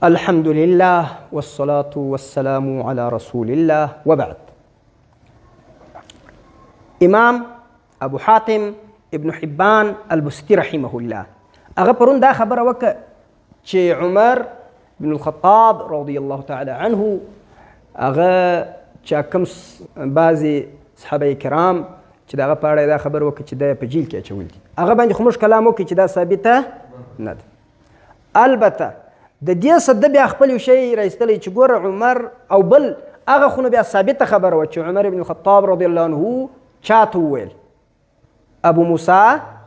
الحمد لله والصلاة والسلام على رسول الله وبعد. امام ابو حاتم ابن حبان البستي رحمه الله هغه پرون دا خبره وکړه چې عمر بن الخطاب رضی الله تعالی عنه هغه چې کوم بعضې صحابه کرام چې دغه په اړه دا خبره وکړه چې دا په جیل کې اچول دي، هغه باندې خو موږ کلام وکړو چې دا ثابته نه ده. البته د دې صد بیا خپل شی راایستلی چې ګوره عمر او بل هغه خو بیا ثابته خبره وه چې عمر بن الخطاب رضی الله عنه چاته وویل؟ ابو موسی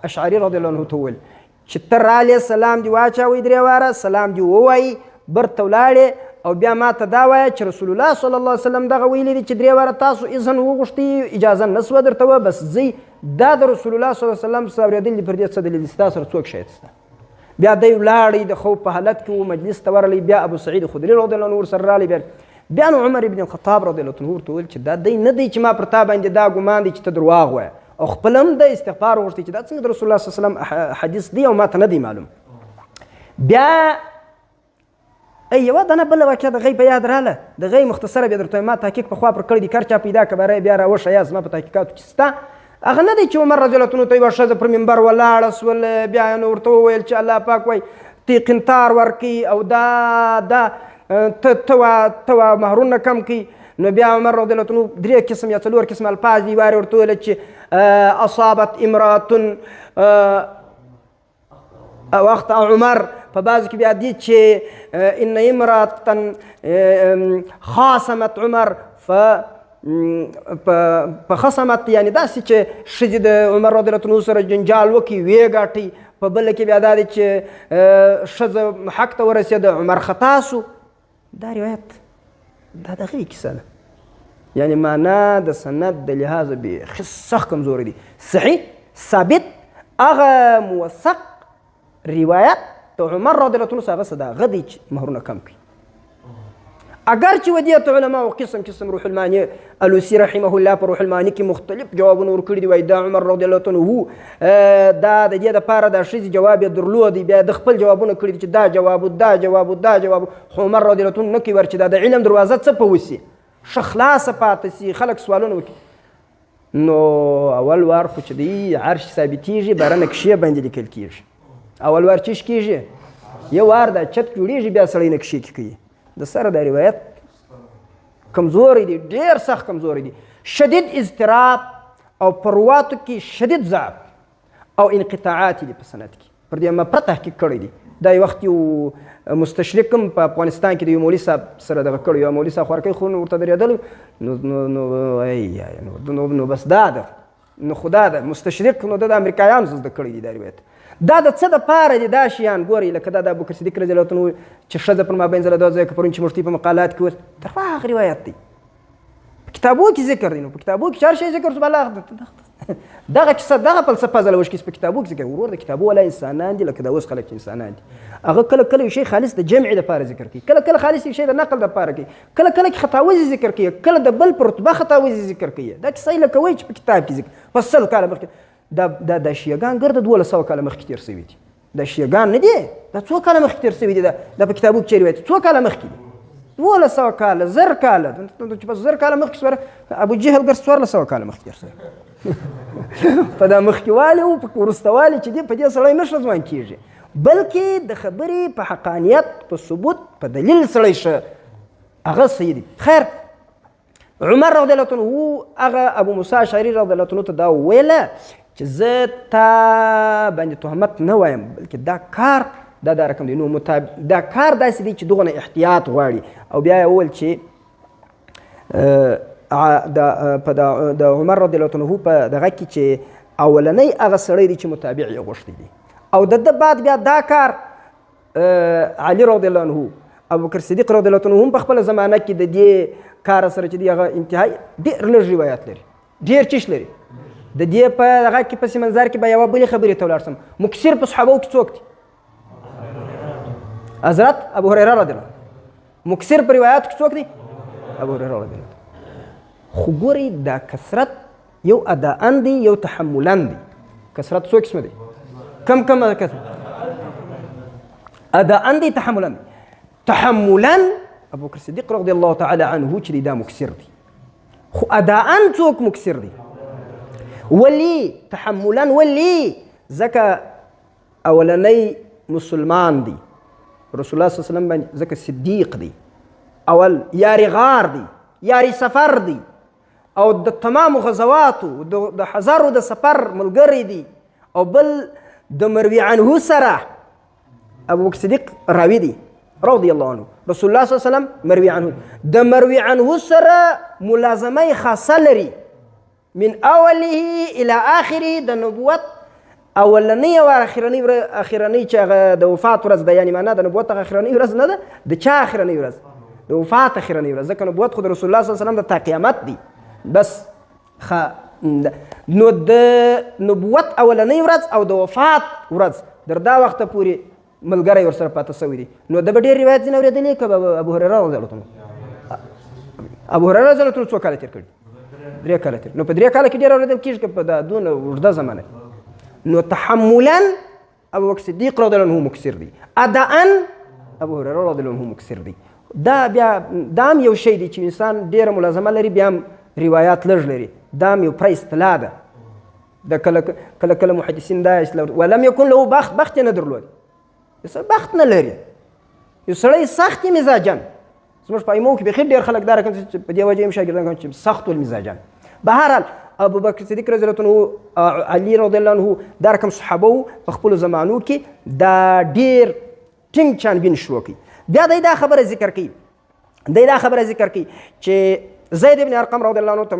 اشعري رضی الله عنه ته وویل چې ته رالې سلام دې واچوئ درې واره، سلام دې ووایي، برته ولاړې او بیا ما ته دا وایه چې رسول الله صلی الله علیه وسلم دغه ویلي دي چې درې واره تاسو اذن وغوښتئ، اجازه نسوه درته وه، بس ځئ. دا د رسول الله صلی الله علیه وسلم څه اورېدل دي، پر دې څه دلیل دي؟ ستا سره څوک شهید شته؟ بیا دی ولاړی د خوب په حالت کې و، مجلس ته ورغلی، بیا ابو سعید خدري رضی الله عنه ورسره رالی، بیا نو عمر بن الخطاب رضی الله عنه ورته وویل چې دا دی نه دی چې ما پر تا باندې دا ګمان دی چې ته درواغ وایه، او خپل هم د استغفار وغوښتي چې دا څنګه د رسول الله صلی الله علیه وسلم حدیث دی او ما ته نه دی معلوم. بیا یوه دانه بله واقعه د غی په یاد راله، د غی مختصره بیا درته ما تحقیق پخوا پر کړی دي، کار چا پیدا که بری بیا راوښیه زما په تحقیقاتو کې شته. هغه نه دی چې عمر رضی الله عنه ته یوه ښځه پر منبر ولاړه سول، بیا یې نو ورته وویل چې الله پاک وایي تی قنطار ورکړي او دا ته مهرونه کم کړي. نو بیا عمر رضی الله عنه درې قسم یا څلور قسم الفاظ دي وارې ورته ویل چې اصابت امرأة او اخطأ عمر، په بعضو کې بیا دي چې ان امرأة خاصمت عمر فخصمت، یعنی داسې چې ښځې د عمر رضی الله عنه سره جنجال وکړي ویې ګاټئ. په بله کې بیا دا دی چې ښځه حق ته ورسېده عمر خطا سو. دا روایت دا د هغې کیسه ده، یعنی معنا د سند د لحاظه بیخي سخت کمزوری دي. صحیح ثابت هغه موثق روایت د عمر رضی الله عنه څخه هغه څه ده، هغه دی چې مهرونه کم کړي. اگر چې ودیت علماء قسم روح المانی الوسی رحمه الله پر روح المانی کې مختلف جوابونه ورکړي دي، وایي دا عمر رضی الله عنه دا د دې دپاره د ښځې جواب یې درلود، بیا د خپل جوابونه کړي دي چې دا جواب، خو عمر رضی الله عنه نه کوي ور چې دا د علم دروازه څه په وسي ښه خلاصه پاتې سي، خلک سوالونه وکړي. نو اول وار خو چې دی عرش ثابتېږي باره نقشې باندې لیکل کېږي، اول وار چیش کېږي یو وار دا چت جوړېږي، بیا سړی نقشې کې کوي. د سره دا روایت کمزوری دی، ډېر سخت کمزوری دی، شدید اضطراب او په رواتو کې شدید ضعف او انقطاعات دي په سند کې. پر دې ما پوره تحقیق کړی دی. دا یو وخت یو مستشرق هم په افغانستان کې د یو مولوي صاحب سره دغه کړی، یو مولوي صاحب خوارکی خو ورته درېدلی، نو بس دا ده، نو خو دا ده مستشرق، نو د امریکایانو زده کړی دی دا روایت. دا د څه دپاره دي دا شیان؟ ګورئ لکه دا د ابوبکر صدیق رضی الله عنه چې ښځه پر مابین زله دوه ځایه که پرون چې مفتي په مقالات کې ویل درواغ روایت دی، په کتابو کې ذکر دی. نو په کتابو کې چې هر شی ذکر شو بلاغ دغه کیسه دغه فلسفه زلوش کیسه په کتابو کې ذکر. ورور د کتابو والا انسانان دي لکه دا اوس خلک چې انسانان دي، هغه کله یو شی خالص د جمع دپاره ذکر کوي، کله خالص یو شی د نقل دپاره کوي، کله کې خطاوزي ذکر کوي، کله د بل پر رتبه خطاوزي ذکر کوي. دا کیسه یې لکه وایي چې په کتاب کې ذکر په 100 کاله مخکې. دا شیعګان ګرده 1200 کاله مخکې تېر شوي دي، دا شیعګان نه دي، دا څو کاله مخکې تېر شوي دي، دا په کتابو کې چې روایت څو کاله مخکې دي، 1200 کاله، 1000 کاله، چې بس 1000 کاله مخکې سوره ابو جهل ګر 1400 کاله مخکې تېر شوی. په دا مخکېوالي او په وروستوالي چې دی په دې سړی نه ښه ځوان کېږي، بلکې د خبرې په حقانیت، په ثبوت، په دلیل سړی ښه هغه صحیح دی. خیر عمر رضی الله عنه هغه ابو موسی اشعري رضی الله عنه ته دا وویله چې زه تا باندې تهمت نه وایم، بلکې دا کار دا رقم دی، نو دا کار داسې دی چې دغه نه احتیاط غواړي. او بیا یې وویل چې د عمر رضی الله عنه په دغه کې چې اولنی هغه سړی دی چې متابع یې غوښتی دی، او د ده بعد بیا دا کار علي رضی الله عنه، ابوبکر صدیق رضی الله عنه هم په خپله زمانه کې د دې کار سره چې دی هغه انتهایی ډېر لږ روایات لري، ډېر چیش لري. د دې په هغه کې پس منظر کې به یوه بلې خبرې ته ولاړ شم. مکثر په صحابو کې څوک دي؟ حضرت ابو هریره رضی الله عنه. مکثر په روایاتو کې څوک دي؟ ابو هریره رضی الله عنه. خو ګورئ دا کثرت یو اداءن دی یو تحملن دی. کثرت څو قسمه دی؟ کم کثرت اداءن دی تحملن دی. تحملا ابو بکر صدیق رضی الله تعالی عنه چې دا مکسر دی، خو اداء څوک مکسر دی؟ ولی تحملا ولی ځکه اولنی مسلمان دی رسول الله صلی الله علیه وسلم باندې، ځکه صدیق دی، اول یاری غار دی، یاری سفر دی، او د تمام غزواتو د هزارو د سفر ملګری دی، او بل د مروي عنه سره ابو بکر صدیق راوی دی رضی الله عنه، رسول الله صلی الله علیه وسلم مروي عنه، د مروي عنه سره ملازمه خاصه لري من اوله الى اخره د نبوت اولنی او اخرنی چې هغه د وفات ورځ ده، یعنی معنا د نبوت اخرنی ورځ نه ده، د چا اخرنی ورځ؟ د وفات اخرنی ورځ، ځکه نبوت خو د رسول الله صلی الله علیه وسلم د تا قیامت دی. بس نو د نبوت اولنی ورځ او د وفات ورځ در دا وخته پورې ملګری ورسره پاته سوی دی. نو د به ډېر روایت ځینې اورېدلي که ابو هریره رضی الله عنه، ابو هریره رضی الله عنه څو کاله تېر کړي؟ 3 کاله تېر. نو په 3 کاله کې ډېر اورېدل کېږي که په دا دونه اوږده زمانه. نو تحملا ابو بکر صدیق رضی الله عنه مکسر دی، اداء ابو هریره رضی الله عنه مکسر دی. دا بیا دا هم یو شی دی چې انسان ډېره ملازمه لري بیا هم روایات لږ لري، دا هم یو پوره اصطلاح ده. د کله کله محدثین دا اصطلاح ولم یکن له بخت نه درلود، بخت نه لري، یو سړی سخت مزاجن. زموږ په ایمو کې بخیر ډېر خلک دا رقم چې په دې وجه یې شاګردان چې سخت المزاجن. بهرحال ابو بکر صدیق رضی الله عنه، علي رضی الله عنه، دا رقم صحابه وو په خپلو زمانو کې دا ډېر ټینګ چانبین شروع کړي. بیا دی دا خبره ذکر کوي چې زید بن ارقم رضی الله عنه ته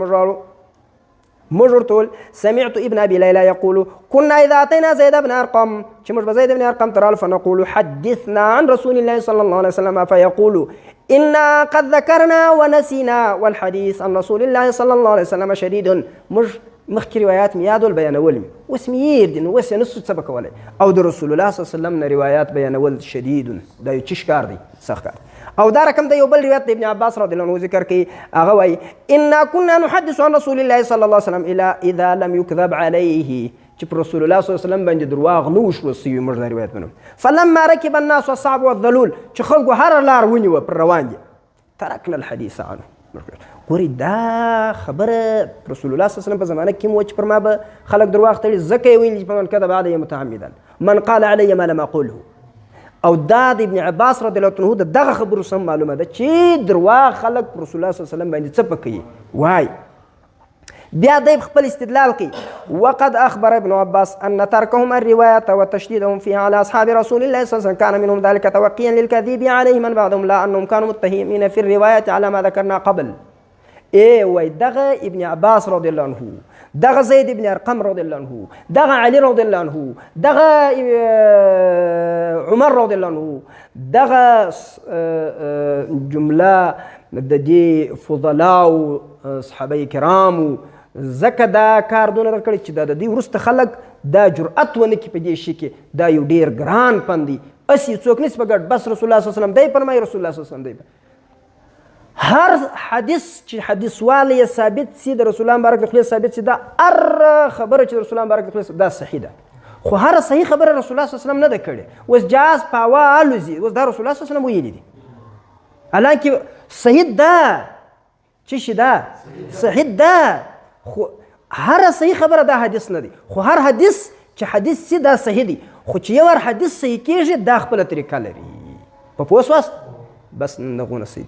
موږ ورته وویل سمعت ابن ابي ليلى يقول كنا اذا اتينا زيد بن ارقم، چې موږ به زید بن ارقم ته رالو فنقول حدثنا عن رسول الله صلى الله عليه وسلم فيقول انا قد ذكرنا ونسينا والحديث عن رسول الله صلى الله عليه وسلم شديد. موږ مخکې روایات مې یاد ول بیانول مې، اوس مې هېر دي، نو اوس یې نسو څه به کولی. او د رسول الله صلی الله علیه وسلم نه روایات بیانول شدید، دا یو چیش کار دی، سخت کار. او دا رقم د یو بل روایت د ابن عباس رضی الله عنه ذکر کوي، هغه وایي انا كنا نحدث عن رسول الله صلی الله علیه وسلم اذا لم يكذب عليه، چې پر رسول الله صلی الله علیه وسلم باندې درواغ نه وشوه سوي. موږ دا روایت منو. فلما ركب الناس الصعب والذلول، چې خلکو هره لار ونیوه پر روان دي، ترکنا الحديث عنه. ګورې دا خبره رسول الله صلی الله علیه وسلم په زمانه کې مو چې پر ما به خلک درواغ تړي، ځکه یې ویلي چې من کذب علی متعمدا من قال علی ما لم اقله. او دا د ابن عباس رضی الله عنه دغه خبرو سم معلومه ده چې درواغ خلک پر رسول الله صلی الله علیه وسلم باندې څه پکوي وای. بیا دی خپل استدلال کوي وقد اخبر ابن عباس ان تركهم الروايه وتشديدهم فيها على اصحاب رسول الله صلى الله عليه وسلم كان منهم ذلك توقيا للكذب عليه من بعدهم لا انهم كانوا متهمين في الروايه على ما ذكرنا قبل. وای دغه ابن عباس رضی الله عنه، دغه زید ابن ارقم رضی الله عنه، دغه علی رضی الله عنه، دغه عمر رضی الله عنه، دغه جمله د دې فضلاو صحابه کرامو، ځکه دا کار دونه درکړی چې دا د دې وروسته خلک دا جرأت ونه کړي په دې شي کې، دا یو ډېر ګران پند دی. اسې څوک نشي په ګډ، بس رسول الله صلی الله علیه وسلم دی فرمایي، رسول الله صلی الله علیه وسلم دی. هر حدیث چې حدیث والی ثابت سي د رسول الله مبارک د خولې ثابت سي، دا هر خبره چې د رسول الله مبارک د خولې دا صحیح ده. خو هر صحیح خبره رسول الله صلی الله علیه وسلم نه ده کړې. اوس جاز په هوا الوزي، اوس دا رسول الله صلی الله علیه وسلم ویلي دي، حالانکه صحیح ده. څه شي ده؟ صحیح ده. خو هر صحیح خبره دا حدیث نه دی، خو هر حدیث چې حدیث سي دا صحیح دی. خو چې یو هر حدیث صحیح کېږي دا خپله طریقه لري. په پوه سواست؟ بس نغونه صحیح